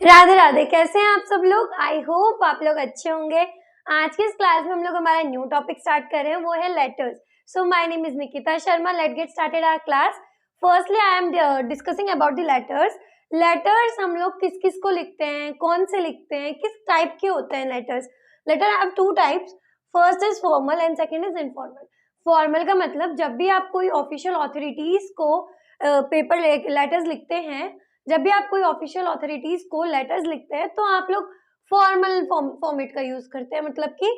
राधे राधे। कैसे हैं आप सब लोग? आई होप आप लोग अच्छे होंगे। आज की इस क्लास में हम लोग हमारा न्यू टॉपिक स्टार्ट कर रहे हैं, वो है letters. So my name is Nikita Sharma. Let get started our class. Firstly I am discussing about the letters. Letters हम लोग किस किस को लिखते हैं, कौन से लिखते हैं, किस टाइप के होते हैं letters. Letter have two types. First is formal and second is informal. Formal का मतलब जब भी आप कोई ऑफिशियल ऑथोरिटीज को पेपर लेटर्स लिखते हैं, जब भी आप कोई ऑफिशियल अथॉरिटीज को लेटर्स लिखते हैं तो आप लोग फॉर्मल फॉर्मेट का यूज करते हैं। मतलब कि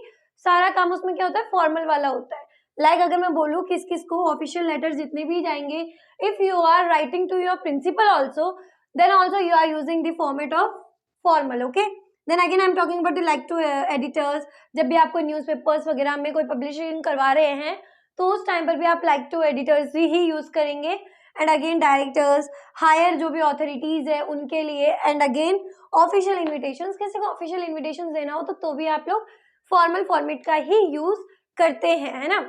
सारा काम उसमें क्या होता है, फॉर्मल वाला होता है। लाइक अगर मैं बोलूँ किस किस को ऑफिशियल लेटर्स जितने भी जाएंगे, if you are writing to your principal also, then also you are using the format of formal. Okay, then again I am talking about the like to editors. जब भी आप कोई न्यूज़पेपर्स वगैरह में कोई पब्लिशिंग करवा रहे हैं तो उस टाइम पर भी आप लाइक टू एडिटर्स ही यूज करेंगे। एंड अगेन डायरेक्टर्स, हायर जो भी ऑथोरिटीज है उनके लिए। एंड अगेन ऑफिशियल इन्विटेशंस, किसी को ऑफिशियल इन्विटेशंस देना हो तो भी आप लोग फॉर्मल फॉर्मेट का ही यूज करते हैं, है ना।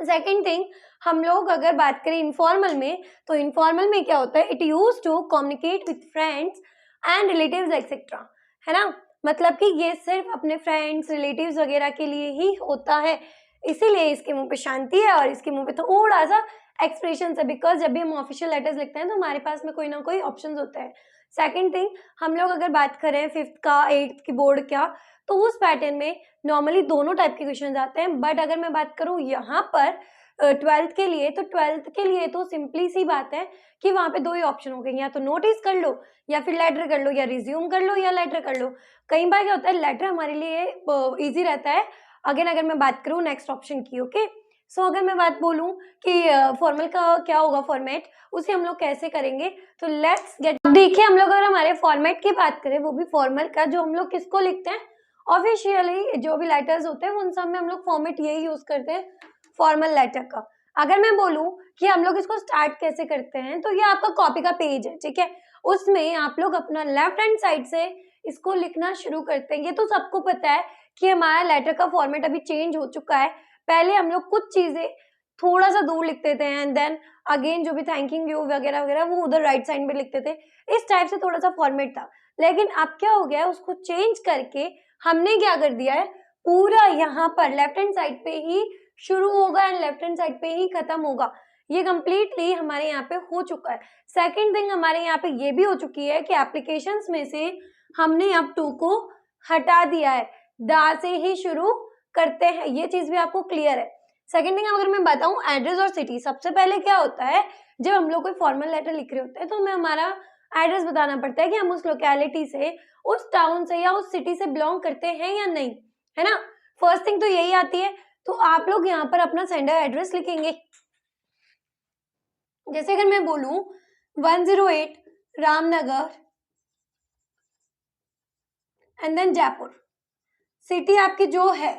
सेकेंड थिंग, हम लोग अगर बात करें इनफॉर्मल में, तो इनफॉर्मल में क्या होता है, it use to communicate with friends and relatives etcetera, है ना। मतलब कि ये सिर्फ अपने फ्रेंड्स रिलेटिव्स वगैरह के लिए ही होता है, इसीलिए इसके मुंह पे शांति है और इसके मुंह पे थोड़ा सा एक्सप्रेशन है। बिकॉज जब भी हम ऑफिशियल लेटर्स लिखते हैं तो हमारे पास में कोई ना कोई ऑप्शन होता है। सेकेंड थिंग, हम लोग अगर बात करें फिफ्थ का, एट्थ की बोर्ड का, तो उस पैटर्न में नॉर्मली दोनों टाइप के क्वेश्चन आते हैं। बट अगर मैं बात करूँ यहाँ पर ट्वेल्थ के लिए, तो ट्वेल्थ के लिए तो सिंपली सी बात है कि वहाँ पे दो ही ऑप्शन हो गए, या तो नोटिस कर लो या फिर लेटर कर लो, या रिज्यूम कर लो या लेटर कर लो। कई बार क्या होता है, लेटर हमारे लिए ईजी रहता है। अगेन अगर मैं बात करूँ नेक्स्ट ऑप्शन की, ओके। सो अगर मैं बात बोलूँ कि फॉर्मल का क्या होगा फॉर्मेट, उसे हम लोग कैसे करेंगे, तो लेट्स गेट। देखिए हम लोग अगर हमारे फॉर्मेट की बात करें, वो भी फॉर्मल का, जो हम लोग किसको लिखते हैं, ऑफिशियली जो भी लेटर्स होते हैं उन सब में हम लोग फॉर्मेट यही यूज करते हैं, फॉर्मल लेटर का। अगर मैं बोलूं कि हम लोग इसको स्टार्ट कैसे करते हैं, तो ये आपका कॉपी का पेज है, ठीक है। उसमें आप लोग अपना लेफ्ट हैंड साइड से इसको लिखना शुरू करते हैं। ये तो सबको पता है कि हमारा लेटर का फॉर्मेट अभी चेंज हो चुका है। पहले हम लोग कुछ चीजें थोड़ा सा दूर लिखते थे एंड देन अगेन जो भी थैंकिंग यू वगैरह वगैरह वो उधर राइट साइड में लिखते थे। इस टाइप से थोड़ा सा फॉर्मेट था। लेकिन अब क्या हो गया है, उसको चेंज करके हमने क्या कर दिया है, पूरा यहाँ पर लेफ्ट हैंड साइड पे ही शुरू होगा एंड लेफ्ट हैंड साइड पे ही खत्म होगा। ये कंप्लीटली हमारे यहाँ पे हो चुका है। सेकेंड थिंग, हमारे यहाँ पे ये भी हो चुकी है कि एप्लीकेशंस में से हमने अब टू को हटा दिया है, दा से ही शुरू करते हैं। ये चीज भी आपको क्लियर है। सेकेंड थिंग, अगर मैं बताऊं एड्रेस और सिटी, सबसे पहले क्या होता है, जब हम लोग कोई फॉर्मल लेटर लिख रहे होते हैं तो हमें हमारा एड्रेस बताना पड़ता है कि हम उस लोकेलिटी से, उस टाउन से या उस सिटी से बिलोंग करते हैं या नहीं, है ना। फर्स्ट थिंग तो यही आती है। तो आप लोग यहाँ पर अपना सेंडर एड्रेस लिखेंगे। जैसे अगर मैं बोलूं 108 Ramnagar and then Jaipur, city आपकी जो है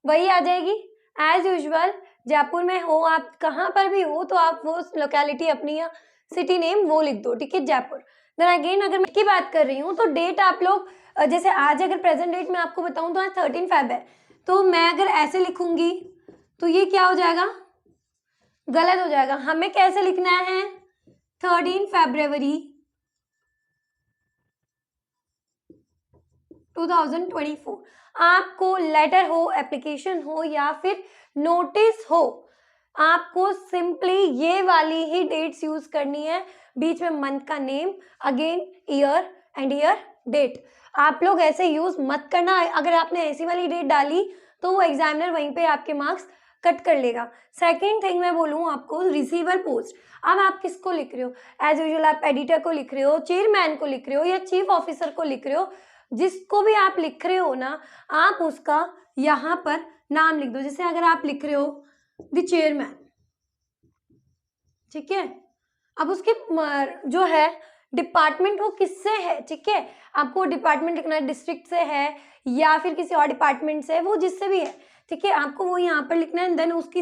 वही आ जाएगी। एज यूजुअल जयपुर में हो आप, कहाँ पर भी हो, तो आप वो लोकेलिटी अपनी या सिटी नेम वो लिख दो, ठीक है, जयपुर। देन अगेन अगर मैं की बात कर रही हूँ तो डेट आप लोग जैसे आज अगर प्रेजेंट डेट में आपको बताऊं तो आज 13 फेब है, तो मैं अगर ऐसे लिखूंगी तो ये क्या हो जाएगा, गलत हो जाएगा। हमें कैसे लिखना है, 13 फरवरी 2024। आपको लेटर हो, एप्लीकेशन हो या फिर नोटिस हो, आपको सिंपली ये वाली ही डेट्स यूज करनी है। बीच में मंथ का name, again year and year date. आप लोग ऐसे यूज मत करना। अगर आपने ऐसी वाली डेट डाली तो वो एग्जामिनर वहीं पे आपके मार्क्स कट कर लेगा। सेकेंड थिंग मैं बोलूँ आपको, रिसीवर पोस्ट। अब आप किसको लिख रहे हो, एज यूजुअल आप एडिटर को लिख रहे हो, चेयरमैन को लिख रहे हो या चीफ ऑफिसर को लिख रहे हो, जिसको भी आप लिख रहे हो ना, आप उसका यहाँ पर नाम लिख दो। जैसे अगर आप लिख रहे हो द चेयरमैन, ठीक है, अब उसके जो है डिपार्टमेंट वो किससे है, ठीक है, आपको डिपार्टमेंट लिखना है, डिस्ट्रिक्ट से है या फिर किसी और डिपार्टमेंट से है, वो जिससे भी है, ठीक है, आपको वो यहाँ पर लिखना है। देन उसकी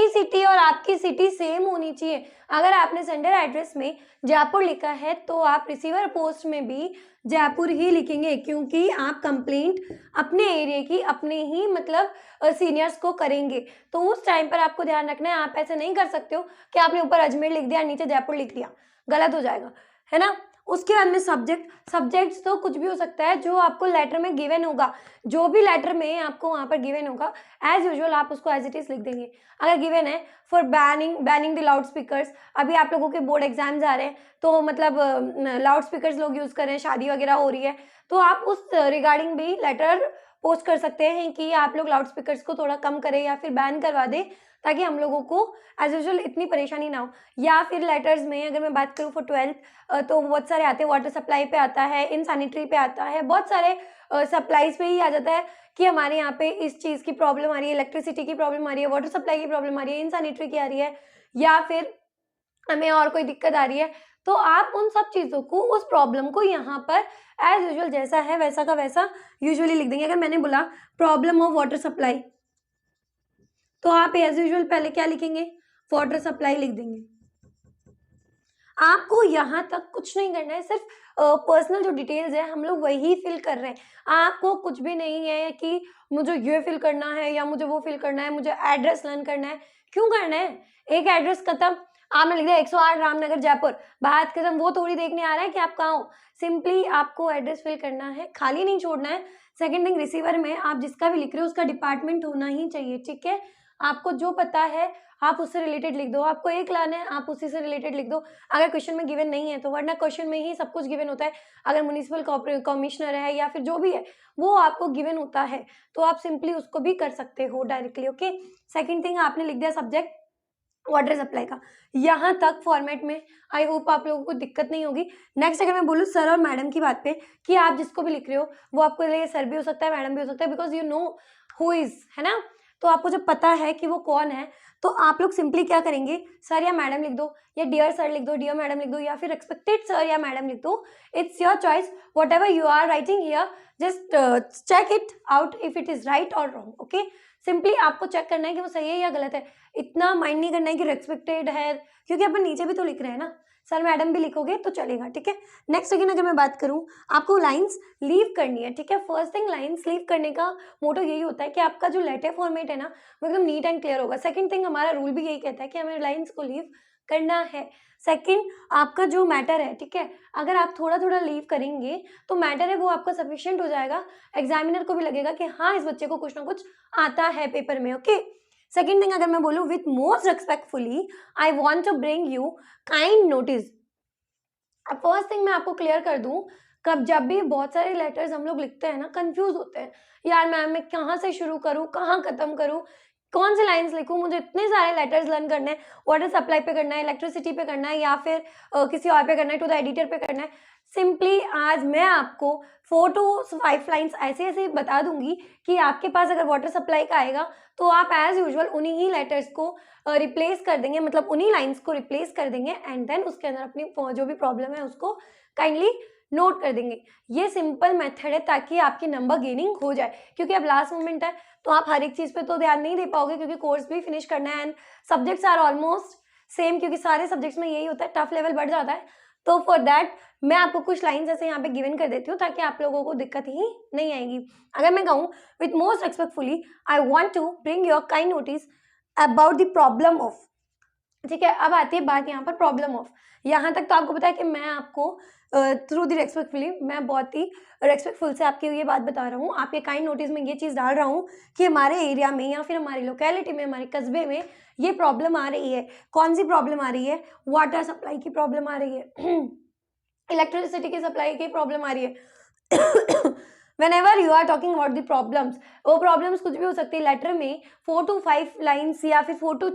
सिटी और आपकी सिटी सेम होनी चाहिए। अगर आपने सेंडर एड्रेस में जयपुर लिखा है तो आप रिसीवर पोस्ट में भी जयपुर ही लिखेंगे, क्योंकि आप कंप्लेंट अपने एरिया की अपने ही मतलब सीनियर्स को करेंगे। तो उस टाइम पर आपको ध्यान रखना है, आप ऐसे नहीं कर सकते हो कि आपने ऊपर अजमेर लिख दिया नीचे जयपुर लिख दिया, गलत हो जाएगा, है ना। उसके बाद में सब्जेक्ट्स तो कुछ भी हो सकता है जो आपको लेटर में गिवन होगा, जो भी लेटर में आपको वहाँ पर गिवन होगा एज यूजुअल आप उसको एज इट इज लिख देंगे। अगर गिवन है for banning the loud speakers, अभी आप लोगों के बोर्ड एग्जाम्स आ रहे हैं तो मतलब लाउड स्पीकर्स लोग यूज कर रहे हैं, शादी वगैरह हो रही है, तो आप उस रिगार्डिंग भी लेटर पोस्ट कर सकते हैं कि आप लोग लाउड स्पीकर्स को थोड़ा कम करें या फिर बैन करवा दें, ताकि हम लोगों को एज यूजुअल इतनी परेशानी ना हो। या फिर लेटर्स में अगर मैं बात करूँ फॉर 12th तो बहुत सारे आते हैं, वाटर सप्लाई पे आता है, इन सैनिटरी पे आता है, बहुत सारे सप्लाईज पे ही आ जाता है कि हमारे यहाँ पे इस चीज़ की प्रॉब्लम आ रही है, इलेक्ट्रिसिटी की प्रॉब्लम आ रही है, वाटर सप्लाई की प्रॉब्लम आ रही है, इन सैनिटरी की आ रही है, या फिर हमें और कोई दिक्कत आ रही है, तो आप उन सब चीज़ों को, उस प्रॉब्लम को यहाँ पर एज यूजुअल जैसा है वैसा का वैसा यूजुअली लिख देंगे। अगर मैंने बोला प्रॉब्लम ऑफ वाटर सप्लाई, तो आप एज यूजुअल पहले क्या लिखेंगे, वाटर सप्लाई लिख देंगे। आपको यहाँ तक कुछ नहीं करना है, सिर्फ पर्सनल जो डिटेल्स है हम लोग वही फिल कर रहे हैं। आपको कुछ भी नहीं है कि मुझे ये फिल करना है या मुझे वो फिल करना है, मुझे एड्रेस लर्न करना है। क्यों करना है? एक एड्रेस खत्म, आपने लिख दिया 108 रामनगर जयपुर, बात खत्म। वो थोड़ी देखने आ रहा है कि आप कहाँ हो, सिंपली आपको एड्रेस फिल करना है, खाली नहीं छोड़ना है। सेकेंड थिंग, रिसीवर में आप जिसका भी लिख रहे हो उसका डिपार्टमेंट होना ही चाहिए, ठीक है। आपको जो पता है आप उससे रिलेटेड लिख दो, आपको एक लाना है आप उसी से रिलेटेड लिख दो। अगर क्वेश्चन में गिवन नहीं है तो, वरना क्वेश्चन में ही सब कुछ गिवन होता है। अगर म्युनिसिपल कमिश्नर है या फिर जो भी है वो आपको गिवन होता है, तो आप सिंपली उसको भी कर सकते हो डायरेक्टली, ओके। सेकंड थिंग, आपने लिख दिया सब्जेक्ट वाटर सप्लाई का, यहाँ तक फॉर्मेट में आई होप आप लोगों को दिक्कत नहीं होगी। नेक्स्ट अगर मैं बोलूँ सर और मैडम की बात पे, कि आप जिसको भी लिख रहे हो वो आपके लिए सर भी हो सकता है, मैडम भी हो सकता है, because you know who is, है ना। तो आपको जब पता है कि वो कौन है, तो आप लोग सिंपली क्या करेंगे, सर या मैडम लिख दो, या डियर सर लिख दो, डियर मैडम लिख दो, या फिर रिस्पेक्टेड सर या मैडम लिख दो। It's your choice, whatever you are writing here, just check it out if it is right और रॉन्ग, ओके। सिंपली आपको चेक करना है कि वो सही है या गलत है, इतना माइंड नहीं करना है कि रिस्पेक्टेड है, क्योंकि अपन नीचे भी तो लिख रहे हैं ना, सर मैडम भी लिखोगे तो चलेगा, ठीक है। नेक्स्ट अगेन अगर मैं बात करूं, आपको लाइंस लीव करनी है, ठीक है। फर्स्ट थिंग, लाइंस लीव करने का मोटो यही होता है कि आपका जो लेटर फॉर्मेट है ना वो एकदम नीट एंड क्लियर होगा। सेकंड थिंग, हमारा रूल भी यही कहता है कि हमें लाइंस को लीव करना है। सेकंड, आपका जो मैटर है, ठीक है, अगर आप थोड़ा थोड़ा लीव करेंगे तो मैटर है वो आपका सफिशिएंट हो जाएगा, एग्जामिनर को भी लगेगा कि हाँ इस बच्चे को कुछ ना कुछ आता है पेपर में, ओके। सेकेंड थिंग अगर मैं बोलूँ, with most respectfully I want to bring you kind notice. अब फर्स्ट थिंग मैं आपको क्लियर कर दूं, कब जब भी बहुत सारे लेटर्स हम लोग लिखते हैं ना, कंफ्यूज होते हैं, यार मैम मैं कहाँ से शुरू करूँ, कहाँ खत्म करूँ, कौन से लाइंस लिखूँ, मुझे इतने सारे लेटर्स लर्न करने हैं, वाटर सप्लाई पे करना है, इलेक्ट्रिसिटी पे करना है, या फिर किसी और पे करना है, टू द एडिटर पे करना है। सिंपली आज मैं आपको 4 to 5 लाइंस ऐसे ऐसे बता दूंगी कि आपके पास अगर वाटर सप्लाई का आएगा तो आप एज यूजुअल उन्हीं ही लेटर्स को रिप्लेस कर देंगे, मतलब उन्हीं लाइंस को रिप्लेस कर देंगे, एंड देन उसके अंदर अपनी जो भी प्रॉब्लम है उसको काइंडली नोट कर देंगे। ये सिंपल मेथड है ताकि आपकी नंबर गेनिंग हो जाए, क्योंकि अब लास्ट मोमेंट है तो आप हर एक चीज़ पे तो ध्यान नहीं दे पाओगे, क्योंकि कोर्स भी फिनिश करना है and subjects are almost same, क्योंकि सारे सब्जेक्ट्स में यही होता है, टफ लेवल बढ़ जाता है। तो फॉर दैट मैं आपको कुछ लाइंस ऐसे यहाँ पे गिवन कर देती हूँ ताकि आप लोगों को दिक्कत ही नहीं आएगी। अगर मैं कहूँ, with most respectfully I want to bring your kind notice about the problem of, ठीक है। अब आती है बात यहाँ पर प्रॉब्लम ऑफ, यहाँ तक तो आपको पता है कि मैं आपको थ्रू द रेस्पेक्टफुली, मैं बहुत ही रेस्पेक्टफुल से आपकी ये बात बता रहा हूँ, आपके काइंड नोटिस में ये चीज़ डाल रहा हूँ कि हमारे एरिया में या फिर हमारी लोकेलिटी में, हमारे कस्बे में ये प्रॉब्लम आ रही है। कौन सी प्रॉब्लम आ रही है? वाटर सप्लाई की प्रॉब्लम आ रही है, इलेक्ट्रिसिटी की सप्लाई की प्रॉब्लम आ रही है। whenever you are talking about the problems, वो प्रॉब्लम्स कुछ भी हो सकती है। लेटर में 4 to 5 लाइन्स या फिर 4 to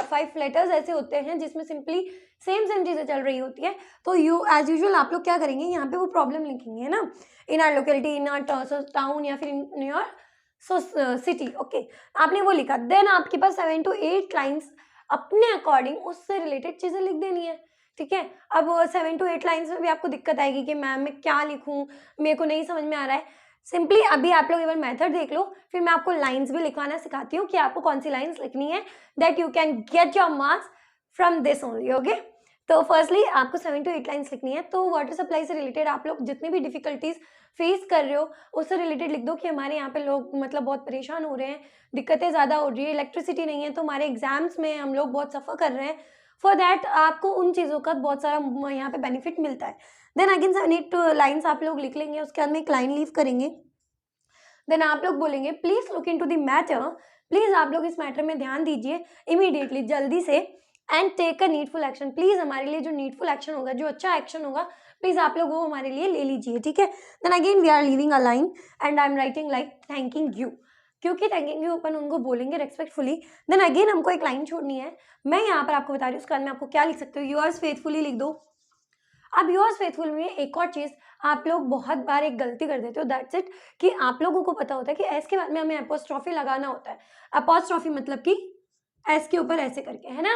5 लेटर्स ऐसे होते हैं जिसमें सिंपली सेम चीज़ें चल रही होती है। तो यू एज यूजुअल आप लोग क्या करेंगे, यहाँ पे वो प्रॉब्लम लिखेंगे, है ना, इन our locality, in our town या फिर इन योर सिटी, ओके। आपने वो लिखा, देन आपके पास 7 to 8 लाइन्स अपने अकॉर्डिंग उससे रिलेटेड चीज़ें लिख देनी है, ठीक है। अब 7 to 8 लाइन्स में भी आपको दिक्कत आएगी कि मैम मैं क्या लिखूँ, मेरे को नहीं समझ में आ रहा है। सिंपली अभी आप लोग एक बार मेथड देख लो, फिर मैं आपको लाइंस भी लिखवाना सिखाती हूँ कि आपको कौन सी लाइंस लिखनी है, that you can get your marks from this only, okay. तो फर्स्टली आपको 7 to 8 लाइंस लिखनी है। तो वाटर सप्लाई से रिलेटेड आप लोग जितनी भी डिफिकल्टीज फेस कर रहे हो उससे रिलेटेड लिख दो कि हमारे यहाँ पे लोग मतलब बहुत परेशान हो रहे हैं, दिक्कतें ज़्यादा हो रही है, इलेक्ट्रिसिटी नहीं है तो हमारे एग्जाम्स में हम लोग बहुत सफ़र कर रहे हैं। फॉर दैट आपको उन चीज़ों का बहुत सारा यहाँ पे बेनिफिट मिलता है। देन अगेन 7-8 लाइन्स आप लोग लिख लेंगे, उसके बाद में एक लाइन लीव करेंगे। देन आप लोग बोलेंगे please look into the matter, please आप लोग इस मैटर में ध्यान दीजिए इमीडिएटली, जल्दी से, and take a needful action. Please हमारे लिए जो नीडफुल एक्शन होगा, जो अच्छा एक्शन होगा, प्लीज आप लोग वो हमारे लिए ले लीजिए, ठीक है। Then again we are leaving a line and I am writing like thanking you, क्योंकि थैंकिंग यू अपन उनको बोलेंगे रेस्पेक्टफुली। देन अगेन हमको एक लाइन छोड़नी है, मैं यहाँ पर आपको बता रही हूँ, उसके बाद में आपको क्या लिख सकते हो, योर्स फेथफुली लिख दो। अब योर्स फेथफुल में एक और चीज आप लोग बहुत बार एक गलती कर देते हो, दैट्स इट, कि आप लोगों को पता होता है कि एस के बाद में हमें एपोस्ट्रॉफी लगाना होता है। एपोस्ट्रॉफी मतलब कि एस के ऊपर ऐसे करके, है ना,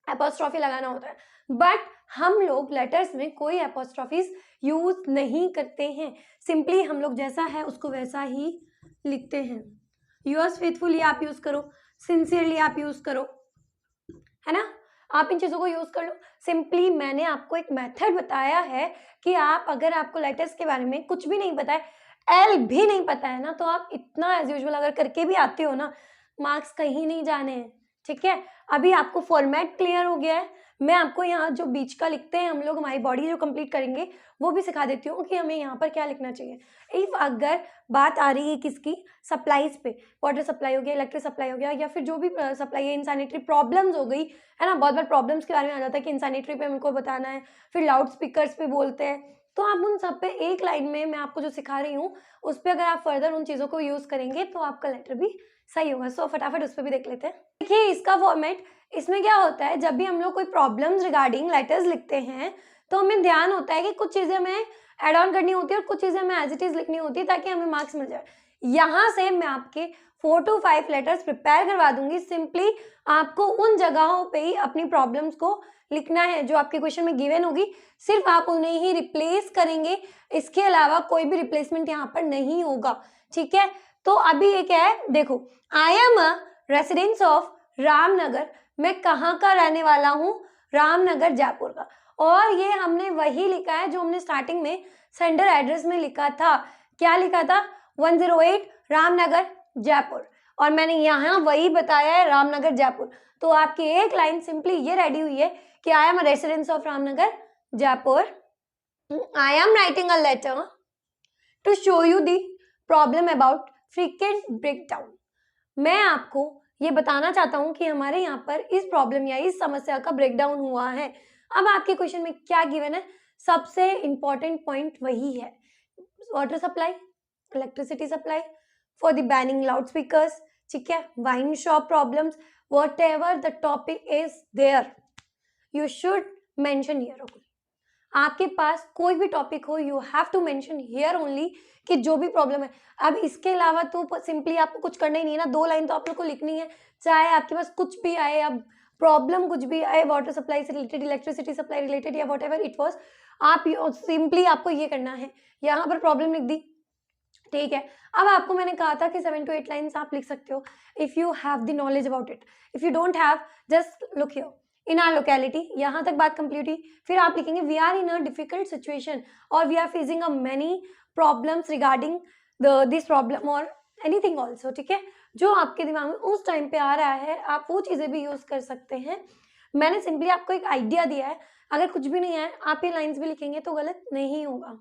एपोस्ट्रॉफी लगाना होता है। बट हम लोग लेटर्स में कोई एपोस्ट्रॉफीज यूज नहीं करते हैं, सिंपली हम लोग जैसा है उसको वैसा ही लिखते हैं। योर्स फेथफुली आप यूज करो, सिंसियरली आप यूज करो, है ना, आप इन चीज़ों को यूज़ कर लो। सिंपली मैंने आपको एक मेथड बताया है कि आप, अगर आपको लेटर्स के बारे में कुछ भी नहीं पता है, एल भी नहीं पता है ना, तो आप इतना एज यूजुअल अगर करके भी आते हो ना, मार्क्स कहीं नहीं जाने हैं, ठीक है। अभी आपको फॉर्मेट क्लियर हो गया है। मैं आपको यहाँ जो बीच का लिखते हैं हम लोग, हमारी बॉडी जो कंप्लीट करेंगे, वो भी सिखा देती हूँ कि हमें यहाँ पर क्या लिखना चाहिए। इफ अगर बात आ रही है किसकी, सप्लाईज पे, वाटर सप्लाई हो गया, इलेक्ट्रिक सप्लाई हो गया, या फिर जो भी सप्लाई है, इंसानिटरी प्रॉब्लम्स हो गई, है ना, बहुत बार प्रॉब्लम्स के बारे में आ जाता है कि इंसानिटरी पे हमको बताना है, फिर लाउड स्पीकर्स पे बोलते हैं, तो आप उन सब पे एक लाइन में मैं आपको जो सिखा रही हूँ उस पर अगर आप फर्दर उन चीज़ों को यूज़ करेंगे तो आपका लेटर भी सही होगा। सो फटाफट उस पर भी देख लेते हैं। देखिए इसका फॉर्मेट, इसमें क्या होता है, जब भी हम लोग कोई प्रॉब्लम्स रिगार्डिंग लेटर्स लिखते हैं तो हमें ध्यान होता है कि कुछ चीज़ें हमें एड ऑन करनी होती है और कुछ चीज़ें हमें एज इट इज़ लिखनी होती है ताकि हमें मार्क्स मिल जाए। यहाँ से मैं आपके 4 to 5 लेटर्स प्रिपेयर करवा दूंगी। सिंपली आपको उन जगहों पे ही अपनी प्रॉब्लम्स को लिखना है जो आपके क्वेश्चन में गिवन होगी, सिर्फ आप उन्हें ही रिप्लेस करेंगे, इसके अलावा कोई भी रिप्लेसमेंट यहाँ पर नहीं होगा, ठीक है। तो अभी ये क्या है, देखो, आई am a residence of Ramnagar, मैं कहाँ का रहने वाला हूँ, रामनगर जयपुर का। और ये हमने वही लिखा है जो हमने स्टार्टिंग में सेंडर एड्रेस में लिखा था। क्या लिखा था, 108 रामनगर जयपुर, और मैंने यहाँ वही बताया है, रामनगर जयपुर। तो आपकी एक लाइन सिंपली ये रेडी हुई है कि I am a residence of Ramnagar Jaipur, I am writing a letter to show you the problem about frequent breakdown. मैं आपको ये बताना चाहता हूँ कि हमारे यहाँ पर इस प्रॉब्लम या इस समस्या का ब्रेकडाउन हुआ है। अब आपके क्वेश्चन में क्या गिवन है, सबसे इंपॉर्टेंट पॉइंट वही है, water supply, electricity supply, for the banning loud speakers, ठीक है, wine shop problems, whatever the topic is there you should mention here only. आपके पास कोई भी टॉपिक हो, you have to mention here only कि जो भी प्रॉब्लम है। अब इसके अलावा तो सिंपली आपको कुछ करना ही नहीं है ना, 2 लाइन तो आप लोग को लिखनी है, चाहे आपके पास कुछ भी आए, अब प्रॉब्लम कुछ भी आए, वाटर सप्लाई से रिलेटेड, इलेक्ट्रिसिटी सप्लाई रिलेटेड, या वॉट एवर इट वॉज, आप सिंपली आपको ये करना है, यहाँ पर प्रॉब्लम लिख दी, ठीक है। अब आपको मैंने कहा था कि 7 to 8 लाइन्स आप लिख सकते हो if you have the knowledge about it. If you don't have, just look here, in our locality, यहाँ तक बात कंप्लीट हुई। फिर आप लिखेंगे we are in a difficult situation और we are facing a many problems regarding this problem और anything also, ठीक है। जो आपके दिमाग में उस टाइम पे आ रहा है आप वो चीज़ें भी यूज़ कर सकते हैं। मैंने सिंपली आपको एक आइडिया दिया है, अगर कुछ भी नहीं है आप ये लाइन्स भी लिखेंगे तो गलत नहीं होगा।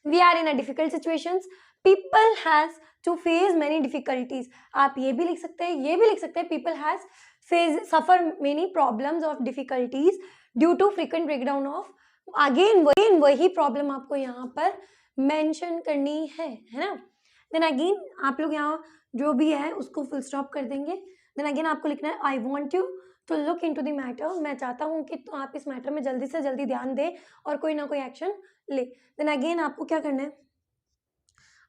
We are in a difficult situations, people has to face many difficulties, आप ये भी लिख सकते हैं, ये भी लिख सकते हैं, people has face suffer many problems of difficulties due to frequent breakdown of, again वही प्रॉब्लम आपको यहाँ पर मेंशन करनी है ना। देन अगेन आप लोग यहाँ जो भी है उसको फुल स्टॉप कर देंगे। देन अगेन आपको लिखना है I want you to look into the matter, मैं चाहता हूँ कि तो आप इस मैटर में जल्दी से जल्दी ध्यान दें और कोई ना कोई एक्शन ले। देन अगेन आपको क्या करना है,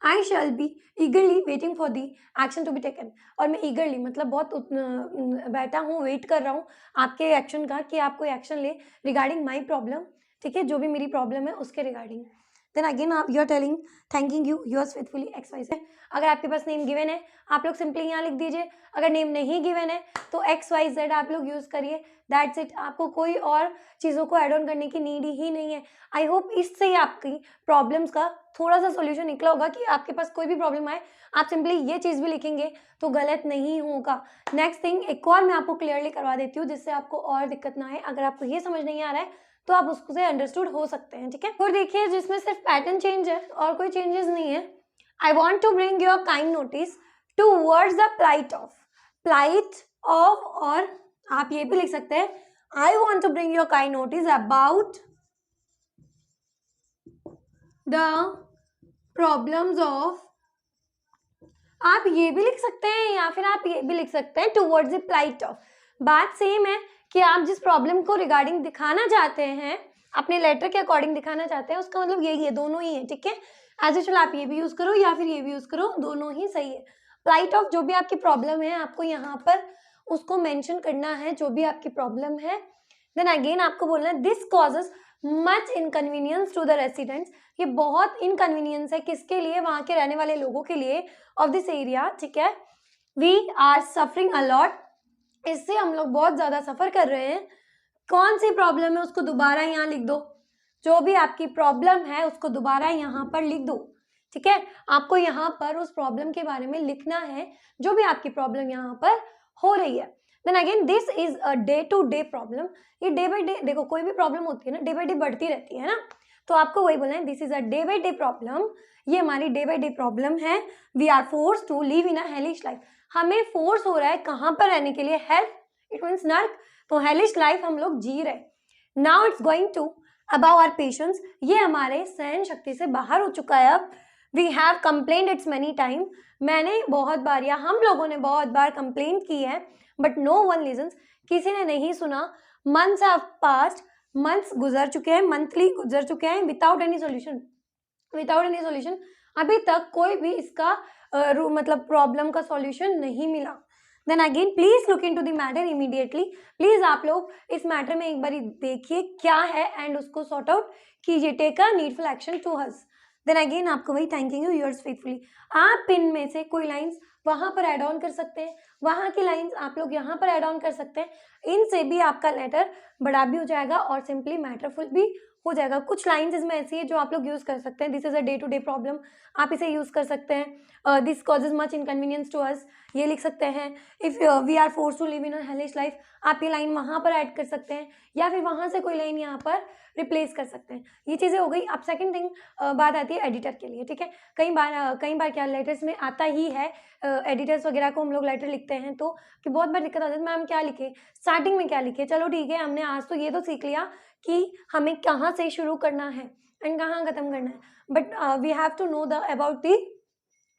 I shall be eagerly waiting for the action to be taken, और मैं ईगरली मतलब बहुत बैठा हूँ, वेट कर रहा हूँ आपके एक्शन का कि आप कोई एक्शन ले रिगार्डिंग माई प्रॉब्लम, ठीक है, जो भी मेरी प्रॉब्लम है उसके रिगार्डिंग। देन अगेन आप you are telling thanking you yours faithfully XYZ। अगर आपके पास नेम गिवन है आप लोग सिंपली यहाँ लिख दीजिए, अगर नेम नहीं गिवन है तो XYZ आप लोग यूज़ करिए, दैट्स इट। आपको कोई और चीज़ों को ऐड ऑन करने की नीड ही नहीं है। आई होप इससे ही आपकी प्रॉब्लम्स का थोड़ा सा सोल्यूशन निकला होगा कि आपके पास कोई भी प्रॉब्लम आए आप सिंपली ये चीज़ भी लिखेंगे तो गलत नहीं होगा। नेक्स्ट थिंग एक और मैं आपको क्लियरली करवा देती हूँ जिससे आपको और दिक्कत ना आए। अगर आपको ये समझ नहीं आ रहा है तो आप उसको से अंडरस्टूड हो सकते हैं, ठीक है। और देखिए जिसमें सिर्फ पैटर्न चेंज है और कोई चेंजेस नहीं है। I want to bring your kind notice towards the plight of, और आप ये भी लिख सकते हैं I want to bring your kind notice about the problems of, आप ये भी लिख सकते हैं या फिर आप ये भी लिख सकते हैं टूवर्ड्स द प्लाइट ऑफ। बात सेम है कि आप जिस प्रॉब्लम को रिगार्डिंग दिखाना चाहते हैं, अपने लेटर के अकॉर्डिंग दिखाना चाहते हैं, उसका मतलब यही है, दोनों ही है, ठीक है। एज यूजुअल आप ये भी यूज करो या फिर ये भी यूज करो, दोनों ही सही है। प्लाइट ऑफ जो भी आपकी प्रॉब्लम है आपको यहाँ पर उसको मेंशन करना है, जो भी आपकी प्रॉब्लम है। देन अगेन आपको बोलना है this causes much inconvenience to the residents, ये बहुत इनकन्वीनियंस है किसके लिए, वहां के रहने वाले लोगों के लिए, ऑफ दिस एरिया, ठीक है। वी आर सफरिंग अलॉट, इससे हम लोग बहुत ज्यादा सफर कर रहे हैं। कौन सी प्रॉब्लम है उसको दोबारा यहाँ लिख दो, जो भी आपकी प्रॉब्लम है उसको दोबारा यहाँ पर लिख दो, ठीक है। आपको यहाँ पर उस प्रॉब्लम के बारे में लिखना है जो भी आपकी प्रॉब्लम यहाँ पर हो रही है। Then again this is a day to day problem, ये डे बाई डे, देखो कोई भी प्रॉब्लम होती है ना डे बाई डे बढ़ती रहती है ना, तो आपको वही बोलना है this is a day by day problem, ये हमारी डे बाई डे प्रॉब्लम है। We are force to live in a hellish life, हमें फोर्स हो रहा है कहाँ पर रहने के लिए, हेल इट मीन्स नर्क, तो हेलिश लाइफ हम लोग जी रहे। Now it's going to above our patience, ये हमारे सहन शक्ति से बाहर हो चुका है अब। We have complained its many time, मैंने बहुत बार या हम लोगों ने बहुत बार कंप्लेन की है, बट नो वन लिसन्स, किसी ने नहीं सुना। मंथ्स हैव पास्ड, मंथ्स गुजर चुके हैं, मंथली गुजर चुके हैं, विदाउट एनी सॉल्यूशन, अभी तक कोई भी इसका मतलब प्रॉब्लम का सॉल्यूशन नहीं मिला। Then again please look into the matter immediately, please आप लोग इस मैटर में एक बार देखिए क्या है एंड उसको सॉर्ट आउट कीजिए, take a needful action to us. Then again आपको वही थैंकिंग यू योर्स फेथफुली, आप इनमें से कोई लाइंस वहां पर ऐड ऑन कर सकते हैं, वहां की लाइंस आप लोग यहाँ पर ऐड ऑन कर सकते हैं, इनसे भी आपका लेटर बड़ा भी हो जाएगा और सिंपली मैटरफुल भी हो जाएगा। कुछ लाइंस इसमें ऐसी है जो आप लोग यूज कर सकते हैं, this is a day to day problem, आप इसे यूज कर सकते हैं। This causes much inconvenience to us, ये लिख सकते हैं। If we are force to live in a hellish life, आप ये लाइन वहां पर ऐड कर सकते हैं या फिर वहां से कोई लाइन यहाँ पर रिप्लेस कर सकते हैं। ये चीजें हो गई। अब सेकंड थिंग बात आती है एडिटर के लिए, ठीक है। कई बार क्या लेटर्स में आता ही है, एडिटर्स वगैरह को हम लोग लेटर लिखते हैं तो कि बहुत बार दिक्कत आती है मैम क्या लिखे, स्टार्टिंग में क्या लिखे। चलो ठीक है, हमने आज तो ये तो सीख लिया कि हमें कहाँ से शुरू करना है एंड कहाँ खत्म करना है, but we have to know the about the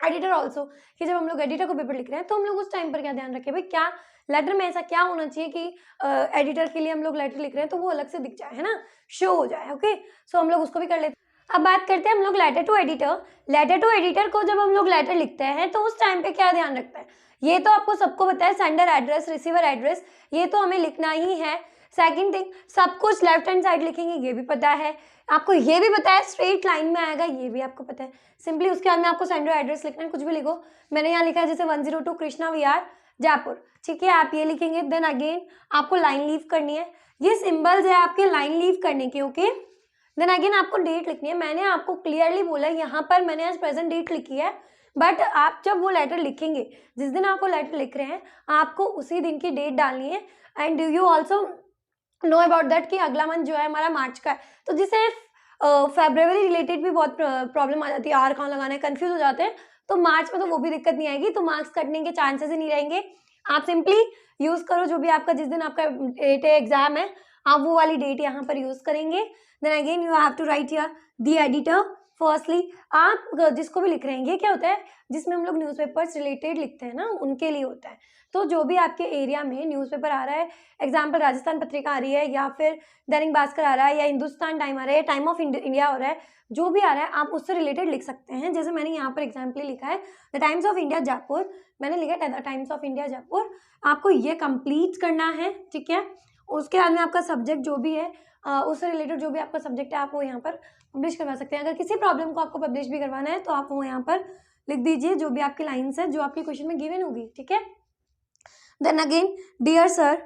editor also, कि जब हम लोग एडिटर को पेपर लिख रहे हैं तो हम लोग उस टाइम पर क्या ध्यान रखें, भाई क्या लेटर में ऐसा क्या होना चाहिए कि एडिटर के लिए हम लोग लेटर लिख रहे हैं तो वो अलग से दिख जाए, है ना, शो हो जाए। ओके, सो हम लोग उसको भी कर लेते हैं। अब बात करते हैं हम लोग letter to editor. Letter to editor को जब हम लोग लेटर लिखते हैं तो उस टाइम पे क्या ध्यान रखते हैं, ये तो आपको सबको पता है, सेंडर एड्रेस, रिसीवर एड्रेस, ये तो हमें लिखना ही है। सेकंड थिंग, सब कुछ लेफ्ट हैंड साइड लिखेंगे, ये भी पता है आपको, ये भी पता है स्ट्रेट लाइन में आएगा, ये भी आपको पता है। सिंपली उसके बाद में आपको सेंडर एड्रेस लिखना है, कुछ भी लिखो। मैंने यहाँ लिखा है जैसे 102 कृष्णा विहार जयपुर, ठीक है, आप ये लिखेंगे। देन अगेन आपको लाइन लीव करनी है, ये सिंबल्स है आपके लाइन लीव करने के। ओके, देन अगेन आपको डेट लिखनी है। मैंने आपको क्लियरली बोला यहाँ पर मैंने आज प्रेजेंट डेट लिखी है, बट आप जब वो लेटर लिखेंगे, जिस दिन आप वो लेटर लिख रहे हैं, आपको उसी दिन की डेट डालनी है। And do you also know about that कि अगला मंथ जो है हमारा मार्च का है, तो जिसे फेब्रुवरी रिलेटेड भी बहुत प्रॉब्लम आ जाती है, आर कहाँ लगाना है, कंफ्यूज हो जाते हैं, तो मार्च में तो वो भी दिक्कत नहीं आएगी, तो मार्क्स कटने के चांसेस ही नहीं रहेंगे। आप सिंपली यूज करो जो भी आपका जिस दिन आपका डेट है एग्जाम है, आप वो वाली डेट यहाँ पर यूज करेंगे। Then again you have to write here the editor. Firstly आप जिसको भी लिख रहे हैं, ये क्या होता है जिसमें हम लोग न्यूज़पेपर्स रिलेटेड लिखते हैं ना, उनके लिए होता है। तो जो भी आपके एरिया में न्यूज़पेपर आ रहा है, एग्जाम्पल राजस्थान पत्रिका आ रही है या फिर दैनिक भास्कर आ रहा है या हिंदुस्तान टाइम आ रहा है, टाइम ऑफ इंडिया हो रहा है, जो भी आ रहा है आप उससे रिलेटेड लिख सकते हैं। जैसे मैंने यहाँ पर एग्जाम्पल लिखा है the times of India Jaipur, मैंने लिखा है the times of India Jaipur. आपको ये कंप्लीट करना है, ठीक है। उसके बाद में आपका सब्जेक्ट जो भी है उससे रिलेटेड जो भी आपका सब्जेक्ट है आप वो यहाँ पर पब्लिश करवा सकते हैं। अगर किसी प्रॉब्लम को आपको पब्लिश भी करवाना है तो आप वो यहाँ पर लिख दीजिए जो भी आपकी लाइन्स है जो आपके क्वेश्चन में गिवन होगी, ठीक है। Then again dear sir,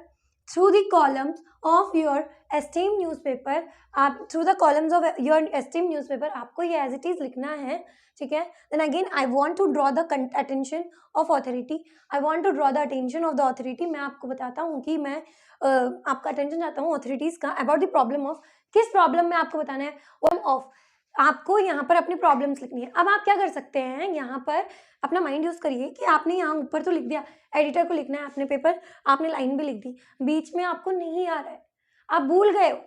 through the columns of your esteem newspaper, आप through the columns of your esteem newspaper आपको ये एज इट इज लिखना है, ठीक है। Then again I want to draw the attention of authority, I want to draw the attention of the authority, मैं आपको बताता हूँ कि मैं आपका अटेंशन चाहता हूँ अथॉरिटीज का अबाउट द प्रॉब्लम ऑफ, किस प्रॉब्लम में आपको बताना है ऑफ, आपको यहाँ पर अपनी प्रॉब्लम्स लिखनी है। अब आप क्या कर सकते हैं, यहाँ पर अपना माइंड यूज करिए कि आपने यहाँ ऊपर तो लिख दिया, एडिटर को लिखना है अपने पेपर, आपने लाइन भी लिख दी, बीच में आपको नहीं आ रहा है, आप भूल गए हो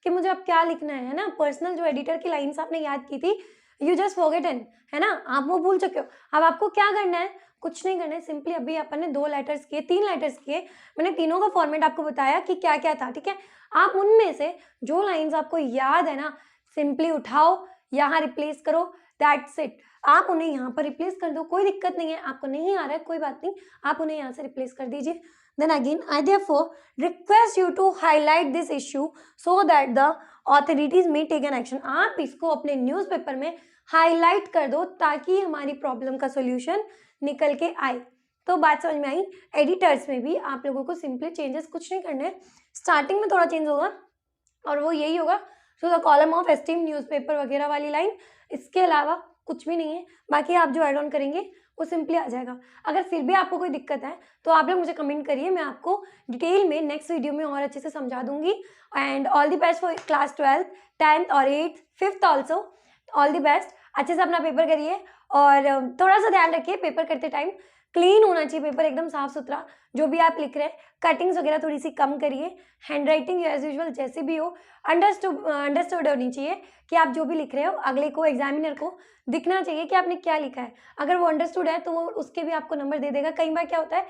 कि मुझे अब क्या लिखना है ना, पर्सनल जो एडिटर की लाइन्स आपने याद की थी, यू जस्ट फॉरगेटन, है ना, आप वो भूल चुके हो। अब आपको क्या करना है, कुछ नहीं करना है, सिंपली अभी अपन ने 2 लेटर्स किए, 3 लेटर्स किए, मैंने तीनों का फॉर्मेट आपको बताया कि क्या क्या था, ठीक है। आप उनमें से जो लाइन्स आपको याद है ना, सिंपली उठाओ, यहाँ रिप्लेस करो, दैट्स इट। आप उन्हें यहाँ पर रिप्लेस कर दो, कोई दिक्कत नहीं है, आपको नहीं आ रहा है कोई बात नहीं, आप उन्हें यहाँ से रिप्लेस कर दीजिए। Then again, I therefore request you to highlight this issue so that the authorities may take an action. आप इसको अपने न्यूज़पेपर में हाईलाइट कर दो ताकि हमारी प्रॉब्लम का सोल्यूशन निकल के आए। तो बात समझ में आई। एडिटर्स में भी आप लोगों को सिंपली चेंजेस कुछ नहीं करने, स्टार्टिंग में थोड़ा चेंज होगा और वो यही होगा, so the column of esteem newspaper वगैरह वाली लाइन, इसके अलावा कुछ भी नहीं है। बाकी आप जो ऐड ऑन करेंगे वो सिंपली आ जाएगा। अगर फिर भी आपको कोई दिक्कत है तो आप लोग मुझे कमेंट करिए, मैं आपको डिटेल में नेक्स्ट वीडियो में और अच्छे से समझा दूंगी। And all the best for class 12th 10th और 8th 5th also, all the best. अच्छे से अपना पेपर करिए और थोड़ा सा ध्यान रखिए पेपर करते टाइम, क्लीन होना चाहिए पेपर, एकदम साफ सुथरा, जो भी आप लिख रहे हैं कटिंग्स वगैरह थोड़ी सी कम करिए, हैंड राइटिंग एज यूजुअल जैसे भी हो अंडरस्टूड होनी चाहिए कि आप जो भी लिख रहे हो अगले को, एग्जामिनर को दिखना चाहिए कि आपने क्या लिखा है। अगर वो अंडरस्टूड है तो वो उसके भी आपको नंबर दे देगा। कई बार क्या होता है,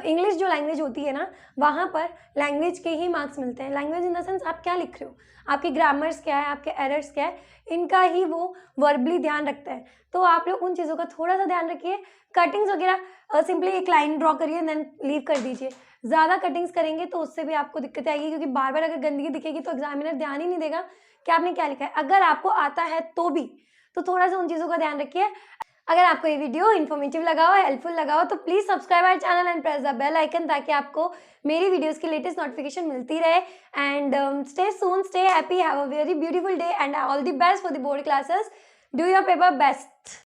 इंग्लिश जो लैंग्वेज होती है ना, वहाँ पर लैंग्वेज के ही मार्क्स मिलते हैं। लैंग्वेज इन द सेंस आप क्या लिख रहे हो, आपके ग्रामर्स क्या है, आपके एरर्स क्या है, इनका ही वो वर्बली ध्यान रखता है। तो आप लोग उन चीज़ों का थोड़ा सा ध्यान रखिए। कटिंग्स वगैरह सिंपली एक लाइन ड्रॉ करिए देन लीव कर दीजिए। ज़्यादा कटिंग्स करेंगे तो उससे भी आपको दिक्कत आएगी, क्योंकि बार बार अगर गंदगी दिखेगी तो एग्जामिनर ध्यान ही नहीं देगा कि आपने क्या लिखा है। अगर आपको आता है तो थोड़ा सा उन चीज़ों का ध्यान रखिए। अगर आपको ये वीडियो इन्फॉर्मेटिव लगा हो, हेल्पफुल लगा हो, तो please subscribe our channel and press the bell icon ताकि आपको मेरी वीडियोस की लेटेस्ट नोटिफिकेशन मिलती रहे। And stay soon, stay happy, have a very beautiful day and all the best for the board classes. Do your paper best.